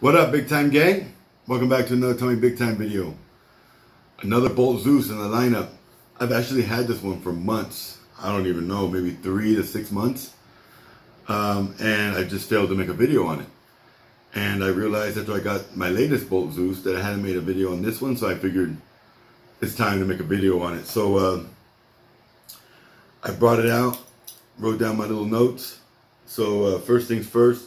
What up, big time gang? Welcome back to another Tommy Big Time video. Another Bolt Zeus in the lineup. I've actually had this one for months. I don't even know, maybe 3 to 6 months. And I just failed to make a video on it. And I realized after I got my latest Bolt Zeus that I hadn't made a video on this one, so I figured it's time to make a video on it. So I brought it out, wrote down my little notes. So first things first,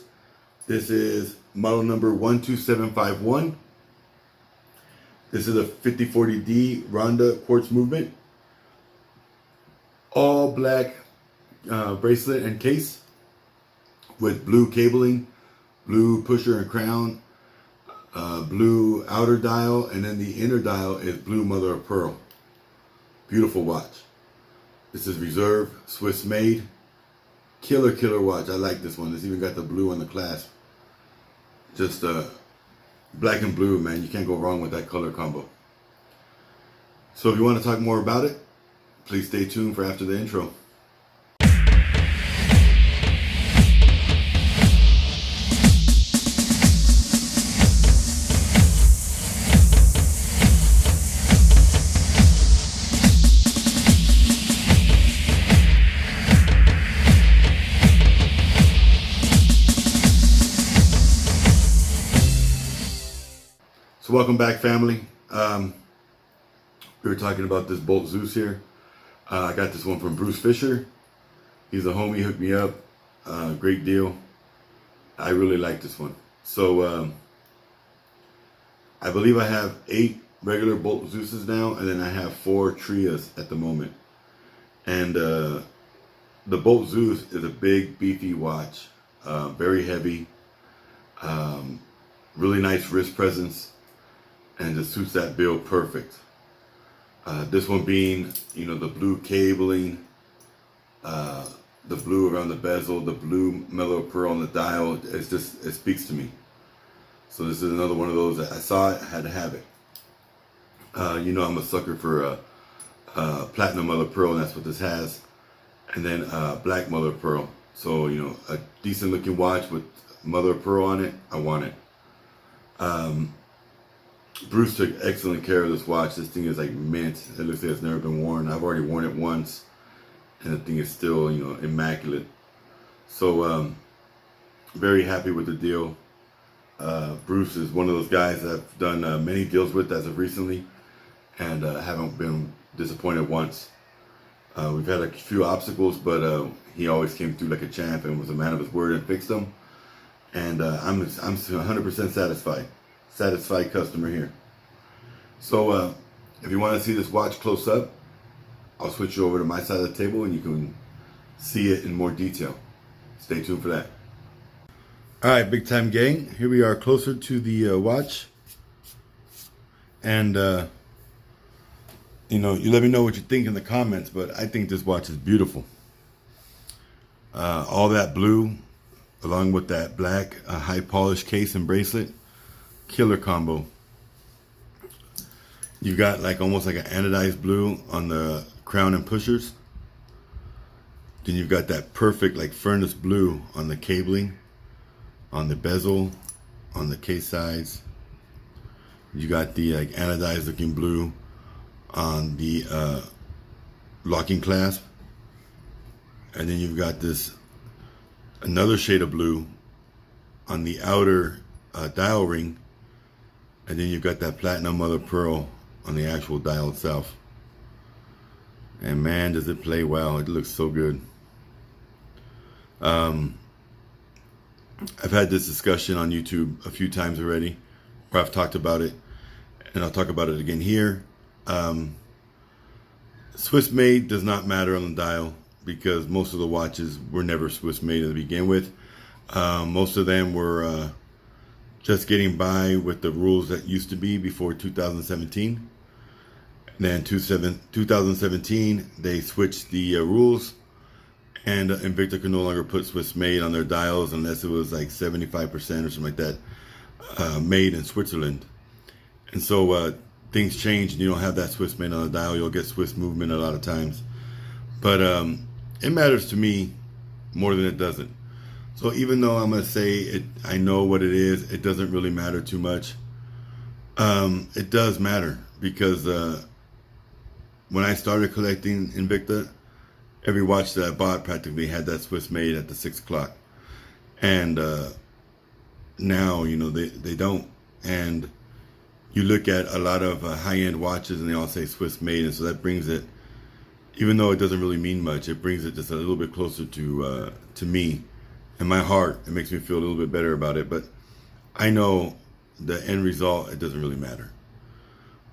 this is model number 12751. This is a 5040D RONDA quartz movement. All black bracelet and case with blue cabling, blue pusher and crown, blue outer dial, and then the inner dial is blue mother of pearl. Beautiful watch. This is reserve, Swiss made. Killer watch. I like this one. It's even got the blue on the clasp. Just black and blue, man. You can't go wrong with that color combo. So if you want to talk more about it, please stay tuned for after the intro. So welcome back, family. We were talking about this Bolt Zeus here. I got this one from Bruce Fisher. He's a homie, hooked me up. Great deal. I really like this one. So I believe I have 8 regular Bolt Zeuses now, and then I have 4 Trias at the moment. And the Bolt Zeus is a big, beefy watch. Very heavy. Really nice wrist presence. And just suits that build perfect. This one being, you know, the blue cabling, the blue around the bezel, the blue mellow pearl on the dial. It's just, it speaks to me. So this is another one of those that I saw it, had to have it. You know, I'm a sucker for platinum mother pearl, and that's what this has. And then black mother pearl. So, you know, a decent looking watch with mother pearl on it. I want it. Bruce took excellent care of this watch. This thing is like mint. It looks like it's never been worn. I've already worn it once, and the thing is still, you know, immaculate. So very happy with the deal. Bruce is one of those guys that I've done many deals with as of recently, and haven't been disappointed once. We've had a few obstacles, but he always came through like a champ and was a man of his word and fixed them. And I'm 100% satisfied. Satisfied customer here. So if you want to see this watch close up, I'll switch you over to my side of the table and you can see it in more detail. Stay tuned for that. All right, big time gang. Here we are closer to the watch. And you know, you let me know what you think in the comments, but I think this watch is beautiful. All that blue along with that black high polished case and bracelet. Killer combo. You got like almost like an anodized blue on the crown and pushers. Then you've got that perfect like furnace blue on the cabling, on the bezel, on the case sides. You got the like anodized looking blue on the locking clasp. And then you've got this another shade of blue on the outer dial ring. And then you've got that platinum mother pearl on the actual dial itself. And man, does it play well. It looks so good. I've had this discussion on YouTube a few times already, where I've talked about it, and I'll talk about it again here. Swiss made does not matter on the dial because most of the watches were never Swiss made to begin with. Most of them were just getting by with the rules that used to be before 2017. And then 2017, they switched the rules, and Invicta could no longer put Swiss made on their dials unless it was like 75% or something like that made in Switzerland. And so things change, and you don't have that Swiss made on the dial. You'll get Swiss movement a lot of times. But it matters to me more than it doesn't. So even though I'm gonna say it, I know what it is, it doesn't really matter too much. It does matter because when I started collecting Invicta, every watch that I bought practically had that Swiss made at the 6 o'clock. And now, you know, they don't. And you look at a lot of high-end watches and they all say Swiss made, and so that brings it, even though it doesn't really mean much, it brings it just a little bit closer to me. In my heart, it makes me feel a little bit better about it. But I know the end result, it doesn't really matter.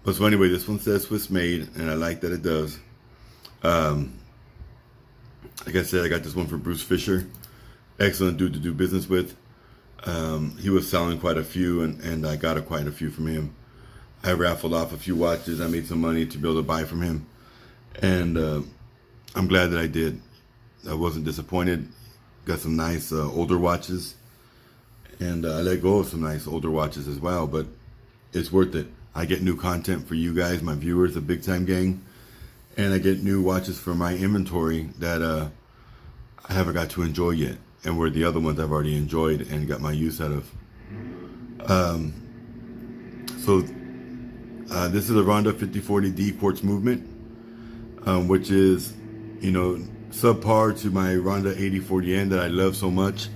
But so anyway, this one says Swiss made, and I like that it does. Like I said, I got this one for Bruce Fisher. Excellent dude to do business with. He was selling quite a few, and I got quite a few from him. I raffled off a few watches. I made some money to be able to buy from him. And I'm glad that I did. I wasn't disappointed. Got some nice older watches. And I let go of some nice older watches as well. But it's worth it. I get new content for you guys, my viewers, the Big Time Gang. And I get new watches for my inventory that I haven't got to enjoy yet. And where the other ones I've already enjoyed and got my use out of. This is a RONDA 5040D quartz movement, which is, you know, subpar to my RONDA 8040N that I love so much,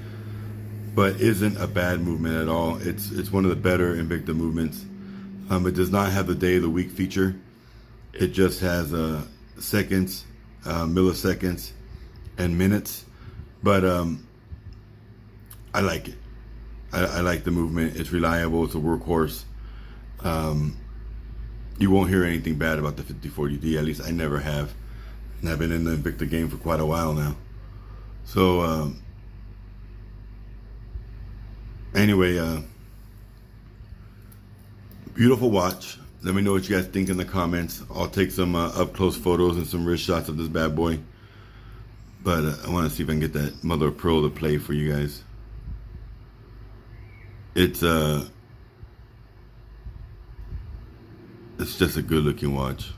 but isn't a bad movement at all. It's one of the better Invicta movements. It does not have the day of the week feature. It just has seconds, milliseconds, and minutes. But I like it. I like the movement. It's reliable. It's a workhorse. You won't hear anything bad about the 5040D. At least I never have. And I've been in the Invicta game for quite a while now. So anyway, beautiful watch. Let me know what you guys think in the comments. I'll take some up close photos and some wrist shots of this bad boy. But I want to see if I can get that mother of pearl to play for you guys. It's just a good looking watch.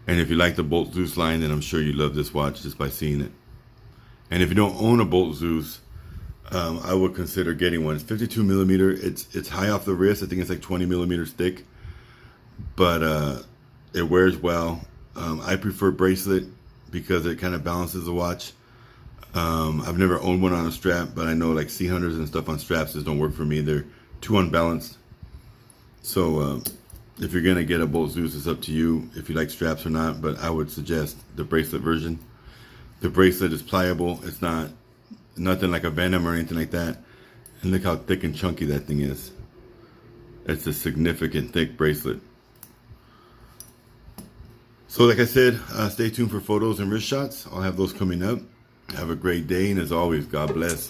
And if you like the Bolt Zeus line, then I'm sure you love this watch just by seeing it. And if you don't own a Bolt Zeus, I would consider getting one. It's 52 millimeter. It's high off the wrist. I think it's like 20 millimeters thick, but it wears well. I prefer bracelet because it kind of balances the watch. I've never owned one on a strap, but I know like C-hunters and stuff on straps just don't work for me. They're too unbalanced. So if you're gonna get a Bolt Zeus, it's up to you if you like straps or not, but I would suggest the bracelet version. The bracelet is pliable. It's not nothing like a Venom or anything like that. And look how thick and chunky that thing is. It's a significant thick bracelet. So like I said, stay tuned for photos and wrist shots. I'll have those coming up. Have a great day, and as always, God bless.